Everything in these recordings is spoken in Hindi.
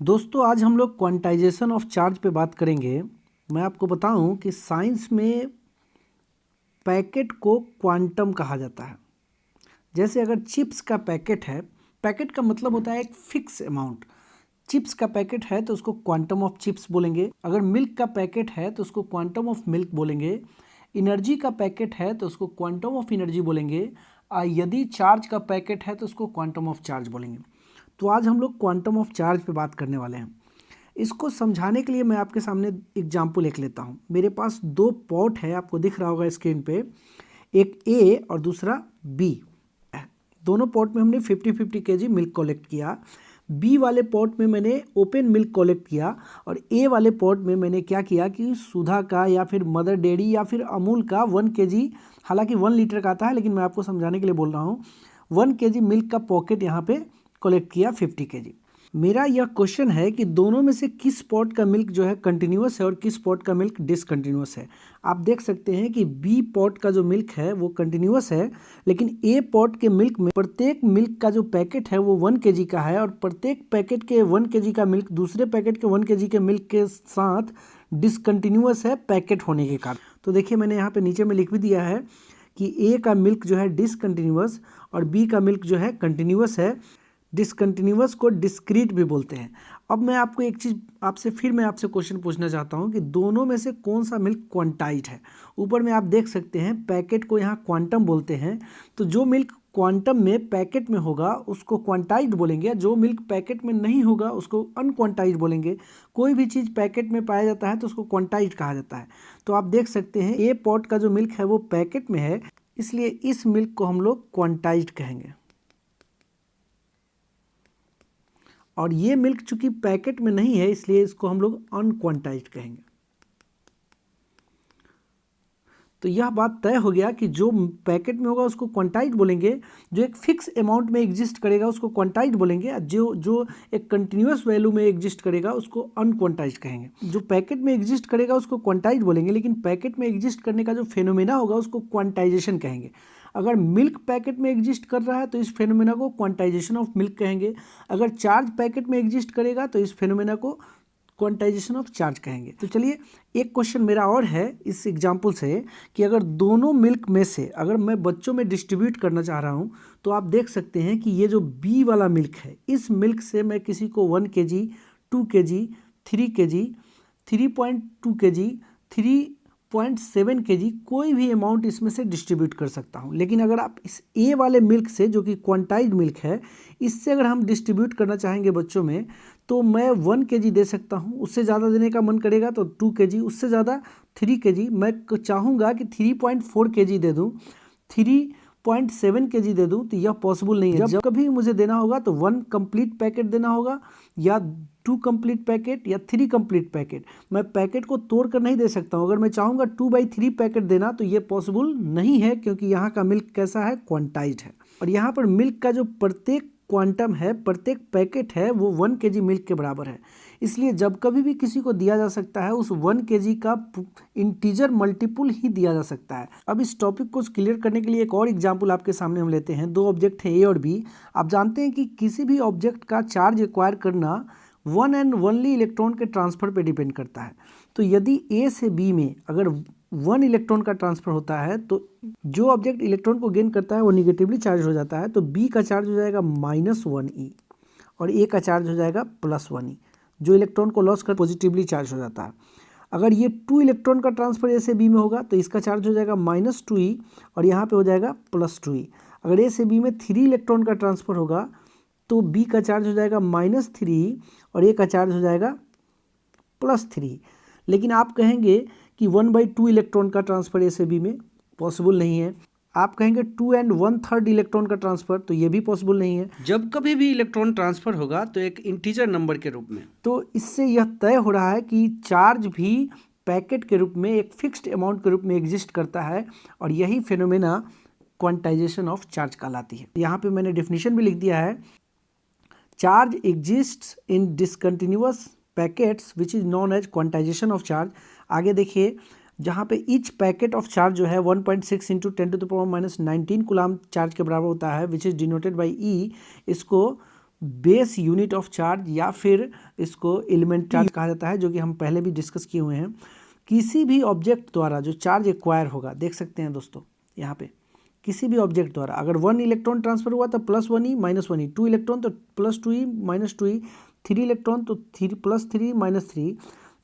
दोस्तों आज हम लोग क्वांटाइजेशन ऑफ चार्ज पे बात करेंगे। मैं आपको बताऊं कि साइंस में पैकेट को क्वांटम कहा जाता है। जैसे अगर चिप्स का पैकेट है, पैकेट का मतलब होता है एक फिक्स अमाउंट। चिप्स का पैकेट है तो उसको क्वांटम ऑफ चिप्स बोलेंगे। अगर मिल्क का पैकेट है तो उसको क्वांटम ऑफ मिल्क बोलेंगे। एनर्जी का पैकेट है तो उसको क्वांटम ऑफ एनर्जी बोलेंगे। यदि चार्ज का पैकेट है तो उसको क्वांटम ऑफ चार्ज बोलेंगे। तो आज हम लोग क्वांटम ऑफ चार्ज पे बात करने वाले हैं। इसको समझाने के लिए मैं आपके सामने एग्जाम्पल लिख लेता हूँ। मेरे पास दो पॉट है, आपको दिख रहा होगा स्क्रीन पे, एक ए और दूसरा बी। दोनों पॉट में हमने 50-50 kg मिल्क कलेक्ट किया। बी वाले पॉट में मैंने ओपन मिल्क कलेक्ट किया और ए वाले पॉट में मैंने क्या किया कि सुधा का या फिर मदर डेयरी या फिर अमूल का 1 kg, हालांकि 1 लीटर का आता है लेकिन मैं आपको समझाने के लिए बोल रहा हूँ, 1 kg मिल्क का पॉकेट यहाँ पे कलेक्ट किया 50 kg। मेरा यह क्वेश्चन है कि दोनों में से किस पॉट का मिल्क जो है कंटिन्यूअस है और किस पॉट का मिल्क डिसकंटिन्यूअस है। आप देख सकते हैं कि बी पॉट का जो मिल्क है वो कंटिन्यूअस है, लेकिन ए पॉट के मिल्क में प्रत्येक मिल्क का जो पैकेट है वो 1 kg का है और प्रत्येक पैकेट के 1 kg का मिल्क दूसरे पैकेट के 1 kg के मिल्क के साथ डिसकंटिन्यूअस है पैकेट होने के कारण। तो देखिए मैंने यहाँ पे नीचे में लिख भी दिया है कि ए का मिल्क जो है डिसकंटिन्यूअस और बी का मिल्क जो है कंटिन्यूअस है। डिसकंटिन्यूअस को डिस्क्रीट भी बोलते हैं। अब मैं आपको एक चीज़ मैं आपसे क्वेश्चन पूछना चाहता हूं कि दोनों में से कौन सा मिल्क क्वांटाइज्ड है। ऊपर में आप देख सकते हैं पैकेट को यहाँ क्वांटम बोलते हैं, तो जो मिल्क क्वांटम में पैकेट में होगा उसको क्वांटाइज्ड बोलेंगे, जो मिल्क पैकेट में नहीं होगा उसको अनक्वांटाइज्ड बोलेंगे। कोई भी चीज़ पैकेट में पाया जाता है तो उसको क्वांटाइज्ड कहा जाता है। तो आप देख सकते हैं ए पॉट का जो मिल्क है वो पैकेट में है, इसलिए इस मिल्क को हम लोग क्वांटाइज्ड कहेंगे। और ये मिल्क चूंकि पैकेट में नहीं है इसलिए इसको हम लोग अनक्वांटाइज्ड कहेंगे। तो यह बात तय हो गया कि जो पैकेट में होगा उसको क्वांटाइज्ड बोलेंगे, जो एक फिक्स अमाउंट में एग्जिस्ट करेगा उसको क्वांटाइज्ड बोलेंगे, जो एक कंटिन्यूअस वैल्यू में एग्जिस्ट करेगा उसको अनक्वांटाइज्ड कहेंगे। जो पैकेट में एग्जिस्ट करेगा उसको क्वांटाइज्ड बोलेंगे, लेकिन पैकेट में एग्जिस्ट करने का जो फेनोमेना होगा उसको क्वांटाइजेशन कहेंगे। अगर मिल्क पैकेट में एग्जिस्ट कर रहा है तो इस फेनोमेना को क्वांटाइजेशन ऑफ मिल्क कहेंगे। अगर चार्ज पैकेट में एग्जिस्ट करेगा तो इस फेनोमेना को क्वांटाइजेशन ऑफ चार्ज कहेंगे। तो चलिए एक क्वेश्चन मेरा और है इस एग्जाम्पल से कि अगर दोनों मिल्क में से अगर मैं बच्चों में डिस्ट्रीब्यूट करना चाह रहा हूँ तो आप देख सकते हैं कि ये जो बी वाला मिल्क है, इस मिल्क से मैं किसी को 1 kg, 2 kg, 3 kg, 3.2 kg, 3.7 kg कोई भी अमाउंट इसमें से डिस्ट्रीब्यूट कर सकता हूं। लेकिन अगर आप इस ए वाले मिल्क से, जो कि क्वांटाइज्ड मिल्क है, इससे अगर हम डिस्ट्रीब्यूट करना चाहेंगे बच्चों में तो मैं 1 kg दे सकता हूं। उससे ज़्यादा देने का मन करेगा तो 2 kg, उससे ज़्यादा 3 kg। मैं चाहूँगा कि 3.4 kg दे दूँ, 3.7 kg दे दूँ, तो यह पॉसिबल नहीं है। जब कभी मुझे देना होगा तो 1 कंप्लीट पैकेट देना होगा या 2 कंप्लीट पैकेट या 3 कंप्लीट पैकेट। मैं पैकेट को तोड़ कर नहीं दे सकता हूँ। अगर मैं चाहूँगा 2/3 पैकेट देना तो ये पॉसिबल नहीं है, क्योंकि यहाँ का मिल्क कैसा है, क्वांटाइज्ड है। और यहाँ पर मिल्क का जो प्रत्येक क्वांटम है, प्रत्येक पैकेट है, वो 1 kg मिल्क के बराबर है। इसलिए जब कभी भी किसी को दिया जा सकता है उस 1 kg का इंटीजर मल्टीपल ही दिया जा सकता है। अब इस टॉपिक को क्लियर करने के लिए एक और एग्जाम्पल आपके सामने हम लेते हैं। दो ऑब्जेक्ट हैं ए और बी। आप जानते हैं कि किसी भी ऑब्जेक्ट का चार्ज एक्वायर करना 1 एंड ओनली इलेक्ट्रॉन के ट्रांसफर पे डिपेंड करता है। तो यदि ए से बी में अगर 1 इलेक्ट्रॉन का ट्रांसफर होता है तो जो ऑब्जेक्ट इलेक्ट्रॉन को गेन करता है वो निगेटिवली चार्ज हो जाता है, तो बी का चार्ज हो जाएगा -1e और ए का चार्ज हो जाएगा +1e। जो इलेक्ट्रॉन को लॉस कर पॉजिटिवली चार्ज हो जाता है। अगर ये 2 इलेक्ट्रॉन का ट्रांसफर ए से बी में होगा तो इसका चार्ज हो जाएगा -2e और यहाँ पे हो जाएगा +2e। अगर ए से बी में 3 इलेक्ट्रॉन का ट्रांसफर होगा तो बी का चार्ज हो जाएगा -3e और ए का चार्ज हो जाएगा +3। लेकिन आप कहेंगे कि 1/2 इलेक्ट्रॉन का ट्रांसफर ए से बी में पॉसिबल नहीं है। आप कहेंगे 2 and 1/3 इलेक्ट्रॉन का ट्रांसफर, तो ये भी पॉसिबल नहीं है। जब कभी भी इलेक्ट्रॉन ट्रांसफर होगा तो एक इंटीजर नंबर के रूप में। तो इससे यह तय हो रहा है कि चार्ज भी पैकेट के रूप में एक फिक्स्ड अमाउंट के रूप में एग्जिस्ट करता है और यही फिनोमेना क्वांटाइजेशन ऑफ चार्ज कहलाती है। यहाँ पे मैंने डेफिनेशन भी लिख दिया है। Charge exists in discontinuous packets which is known as quantisation of charge. आगे देखिए, जहाँ पे ईच पैकेट ऑफ चार्ज जो है 1.6 × 10⁻⁻19 कूलाम चार्ज के बराबर होता है, which is denoted by E. इसको बेस यूनिट ऑफ चार्ज या फिर इसको एलिमेंट चार्ज कहा जाता है, जो कि हम पहले भी डिस्कस किए हुए हैं। किसी भी ऑब्जेक्ट द्वारा जो चार्ज एक्वायर होगा, देख सकते हैं दोस्तों यहाँ पे, किसी भी ऑब्जेक्ट द्वारा अगर 1 इलेक्ट्रॉन ट्रांसफर हुआ तो +1e -1e, 2 इलेक्ट्रॉन तो +2e -2e, 3 इलेक्ट्रॉन तो +3 -3,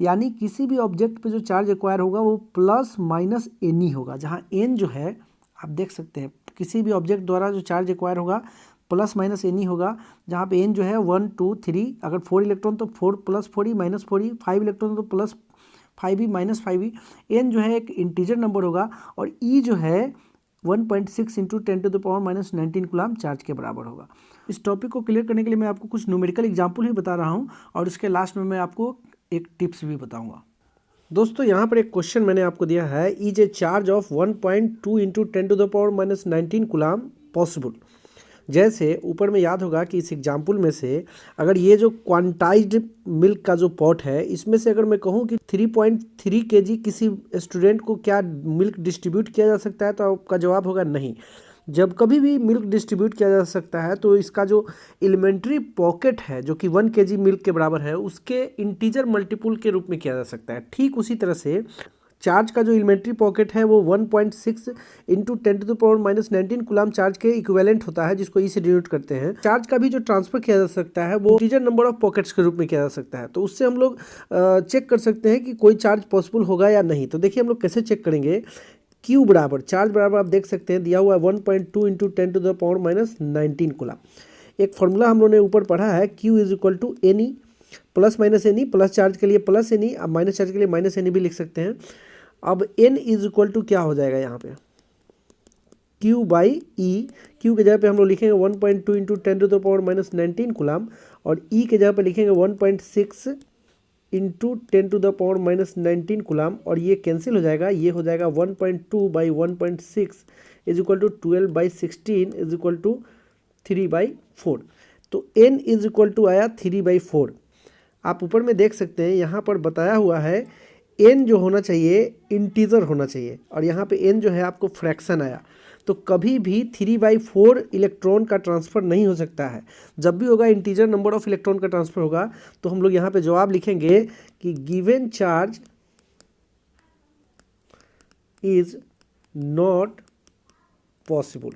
यानी किसी भी ऑब्जेक्ट पे जो चार्ज एक्वायर होगा वो ±ne होगा, जहाँ n जो है आप देख सकते हैं किसी भी ऑब्जेक्ट द्वारा जो चार्ज एक्वायर होगा ±ne होगा, जहाँ पे n जो है 1 2 3, अगर 4 इलेक्ट्रॉन तो 4 +4e -4e, 5 इलेक्ट्रॉन तो +5e -5e, n जो है एक इंटीजर नंबर होगा और e जो है 1.6 × 10⁻⁻19 कूलम चार्ज के बराबर होगा। इस टॉपिक को क्लियर करने के लिए मैं आपको कुछ न्यूमेरिकल एग्जाम्पल ही बता रहा हूँ और उसके लास्ट में मैं आपको एक टिप्स भी बताऊँगा। दोस्तों यहाँ पर एक क्वेश्चन मैंने आपको दिया है, is a charge of 1.2 × 10⁻19 coulomb possible. जैसे ऊपर में याद होगा कि इस एग्जाम्पल में से अगर ये जो क्वांटाइज्ड मिल्क का जो पॉट है, इसमें से अगर मैं कहूँ कि 3.3 kg किसी स्टूडेंट को क्या मिल्क डिस्ट्रीब्यूट किया जा सकता है, तो आपका जवाब होगा नहीं। जब कभी भी मिल्क डिस्ट्रीब्यूट किया जा सकता है तो इसका जो एलिमेंट्री पॉकेट है जो कि 1 kg मिल्क के बराबर है, उसके इंटीजर मल्टीपल के रूप में किया जा सकता है। ठीक उसी तरह से चार्ज का जो एलिमेंट्री पॉकेट है वो 1.6 × 10⁻⁻19 कूलम चार्ज के इक्विवेलेंट होता है, जिसको ई से डिनोट करते हैं। चार्ज का भी जो ट्रांसफर किया जा सकता है वो इंटीजर नंबर ऑफ पॉकेट्स के रूप में किया जा सकता है। तो उससे हम लोग चेक कर सकते हैं कि कोई चार्ज पॉसिबल होगा या नहीं। तो देखिए हम लोग कैसे चेक करेंगे। Q बराबर, चार्ज बराबर आप देख सकते हैं दिया हुआ है 1.2 × 10⁻⁻19 कूलम। एक फॉर्मूला हम लोगों ने ऊपर पढ़ा है, Q = Ne +-Ne, plus charge के लिए +Ne, अब माइनस चार्ज के लिए -Ne भी लिख सकते हैं। अब N = क्या हो जाएगा यहाँ पे, Q/E। Q के जगह पे हम लोग लिखेंगे 1.2 × 10⁻⁻19 कूलम और E के जगह पे लिखेंगे 1.6 × 10⁻⁻19 कूलम और ये कैंसिल हो जाएगा। ये हो जाएगा 1.2 / 1.6 = 12/16 = 3/4। तो N = आया 3/4। आप ऊपर में देख सकते हैं यहाँ पर बताया हुआ है n जो होना चाहिए इंटीजर होना चाहिए और यहाँ पे n जो है आपको फ्रैक्शन आया। तो कभी भी 3/4 इलेक्ट्रॉन का ट्रांसफ़र नहीं हो सकता है। जब भी होगा इंटीजर नंबर ऑफ इलेक्ट्रॉन का ट्रांसफ़र होगा, तो हम लोग यहाँ पे जवाब लिखेंगे कि given charge is not possible.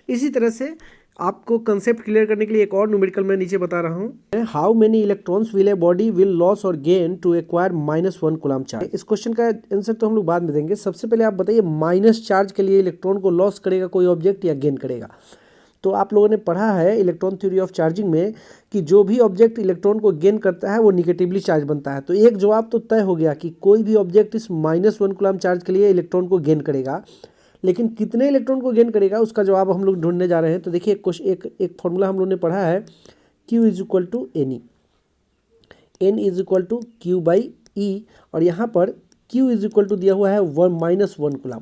इसी तरह से आपको कंसेप्ट क्लियर करने के लिए एक और न्यूमेरिकल मैं नीचे बता रहा हूँ। How many electrons will a body will loss और gain to acquire -1 coulomb charge. इस क्वेश्चन का आंसर तो हम लोग बाद में देंगे। सबसे पहले आप बताइए माइनस चार्ज के लिए इलेक्ट्रॉन को लॉस करेगा कोई ऑब्जेक्ट या गेन करेगा। तो आप लोगों ने पढ़ा है इलेक्ट्रॉन थ्योरी ऑफ चार्जिंग में कि जो भी ऑब्जेक्ट इलेक्ट्रॉन को गेन करता है वो निगेटिवली चार्ज बनता है। तो एक जवाब तो तय हो गया कि कोई भी ऑब्जेक्ट इस -1 कूलम चार्ज के लिए इलेक्ट्रॉन को गेन करेगा, लेकिन कितने इलेक्ट्रॉन को गेन करेगा उसका जवाब हम लोग ढूंढने जा रहे हैं। तो देखिए एक फॉर्मूला हम लोग ने पढ़ा है, Q = Ne, N = Q/E और यहाँ पर Q = दिया हुआ है -1 कूलम।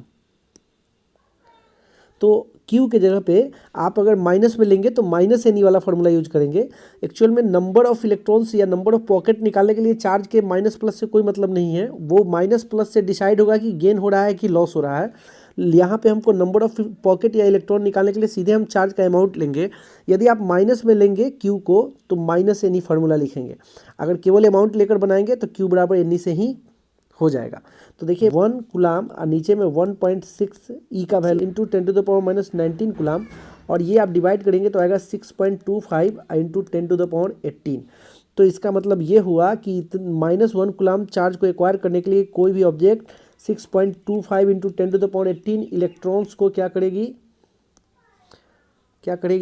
तो Q के जगह पे आप अगर माइनस में लेंगे तो -Ne वाला फॉर्मूला यूज करेंगे। एक्चुअल में नंबर ऑफ इलेक्ट्रॉन्स या नंबर ऑफ पॉकेट निकालने के लिए चार्ज के माइनस प्लस से कोई मतलब नहीं है। वो माइनस प्लस से डिसाइड होगा कि गेन हो रहा है कि लॉस हो रहा है। यहाँ पे हमको नंबर ऑफ पॉकेट या इलेक्ट्रॉन निकालने के लिए सीधे हम चार्ज का अमाउंट लेंगे। यदि आप माइनस में लेंगे Q को तो -Ne फार्मूला लिखेंगे। अगर केवल अमाउंट लेकर बनाएंगे तो Q = Ne से ही हो जाएगा। तो देखिए 1 कूलम और नीचे में 1.6 E का वैल्यू × 10⁻⁻19 कूलम और ये आप डिवाइड करेंगे तो आएगा 6.25 × 10⁻18। तो इसका मतलब ये हुआ कि -1 कूलम चार्ज को एक्वायर करने के लिए कोई भी ऑब्जेक्ट 6.25 × 10⁻18 इलेक्ट्रॉन्स को क्या करेगी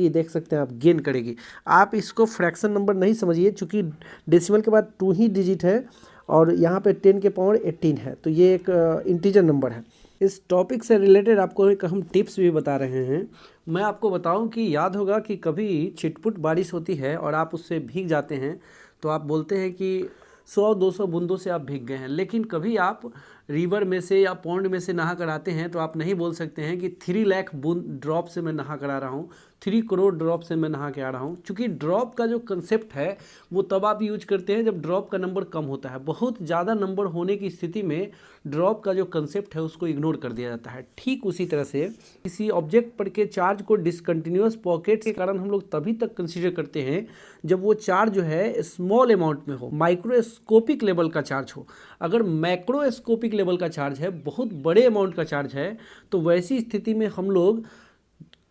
देख सकते हैं आप, गेन करेगी। आप इसको फ्रैक्शन नंबर नहीं समझिए, चूँकि डेसिमल के बाद 2 ही डिजिट है और यहाँ पे 10⁻18 है, तो ये एक इंटीजर नंबर है। इस टॉपिक से रिलेटेड आपको एक हम टिप्स भी बता रहे हैं। मैं आपको बताऊं कि याद होगा कि कभी छिटपुट बारिश होती है और आप उससे भीग जाते हैं, तो आप बोलते हैं कि 100-200 बूंदों से आप भीग गए हैं। लेकिन कभी आप रिवर में से या पॉन्ड में से नहा कर आते हैं तो आप नहीं बोल सकते हैं कि 3 लाख बूंद ड्रॉप से मैं नहा कर आ रहा हूँ, 3 करोड़ ड्रॉप से मैं नहा के आ रहा हूँ। क्योंकि ड्रॉप का जो कंसेप्ट है वो तब आप यूज करते हैं जब ड्रॉप का नंबर कम होता है। बहुत ज़्यादा नंबर होने की स्थिति में ड्रॉप का जो कंसेप्ट है उसको इग्नोर कर दिया जाता है। ठीक उसी तरह से किसी ऑब्जेक्ट पर के चार्ज को डिसकंटिन्यूअस पॉकेट के कारण हम लोग तभी तक कंसीडर करते हैं जब वो चार्ज जो है स्मॉल अमाउंट में हो, माइक्रोस्कोपिक लेवल का चार्ज हो। अगर मैक्रोस्कोपिक लेवल का चार्ज है, बहुत बड़े अमाउंट का चार्ज है, तो वैसी स्थिति में हम लोग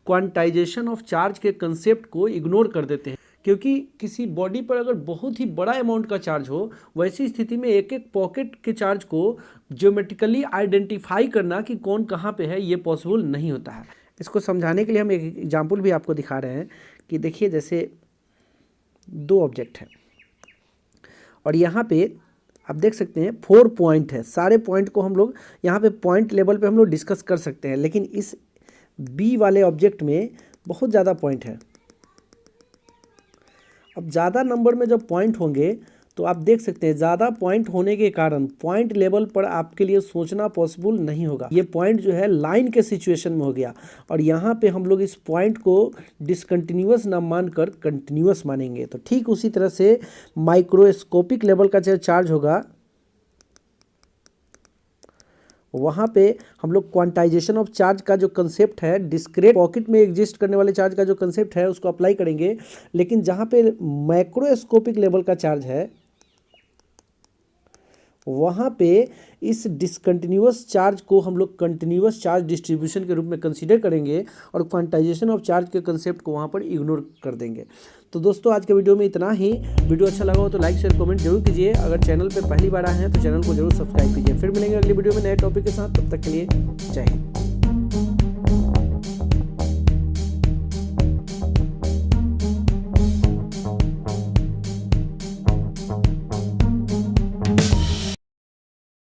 क्वांटाइजेशन ऑफ चार्ज के कंसेप्ट को इग्नोर कर देते हैं। क्योंकि किसी बॉडी पर अगर बहुत ही बड़ा अमाउंट का चार्ज हो, वैसी स्थिति में एक एक पॉकेट के चार्ज को ज्योमेट्रिकली आइडेंटिफाई करना कि कौन कहाँ पे है, ये पॉसिबल नहीं होता है। इसको समझाने के लिए हम एक एग्जाम्पल भी आपको दिखा रहे हैं कि देखिए, जैसे 2 ऑब्जेक्ट है और यहाँ पे आप देख सकते हैं 4 पॉइंट है। सारे पॉइंट को हम लोग यहाँ पे पॉइंट लेवल पे हम लोग डिस्कस कर सकते हैं, लेकिन इस बी वाले ऑब्जेक्ट में बहुत ज़्यादा पॉइंट है। अब ज़्यादा नंबर में जब पॉइंट होंगे तो आप देख सकते हैं ज़्यादा पॉइंट होने के कारण पॉइंट लेवल पर आपके लिए सोचना पॉसिबल नहीं होगा। ये पॉइंट जो है लाइन के सिचुएशन में हो गया और यहाँ पे हम लोग इस पॉइंट को डिसकंटिन्यूअस ना मानकर कंटिन्यूअस मानेंगे। तो ठीक उसी तरह से माइक्रोस्कोपिक लेवल का जो चार्ज होगा वहाँ पे हम लोग क्वांटाइजेशन ऑफ चार्ज का जो कंसेप्ट है, डिस्क्रीट पॉकेट में एग्जिस्ट करने वाले चार्ज का जो कंसेप्ट है उसको अप्लाई करेंगे। लेकिन जहाँ पे मैक्रोस्कोपिक लेवल का चार्ज है वहाँ पे इस डिसकंटिन्यूअस चार्ज को हम लोग कंटिन्यूअस चार्ज डिस्ट्रीब्यूशन के रूप में कंसीडर करेंगे और क्वांटाइजेशन ऑफ चार्ज के कंसेप्ट को वहाँ पर इग्नोर कर देंगे। तो दोस्तों आज के वीडियो में इतना ही। वीडियो अच्छा लगा हो तो लाइक शेयर कमेंट जरूर कीजिए। अगर चैनल पे पहली बार आए हैं तो चैनल को जरूर सब्सक्राइब कीजिए। फिर मिलेंगे अगली वीडियो में नए टॉपिक के साथ। तब तक के लिए जय हिंद।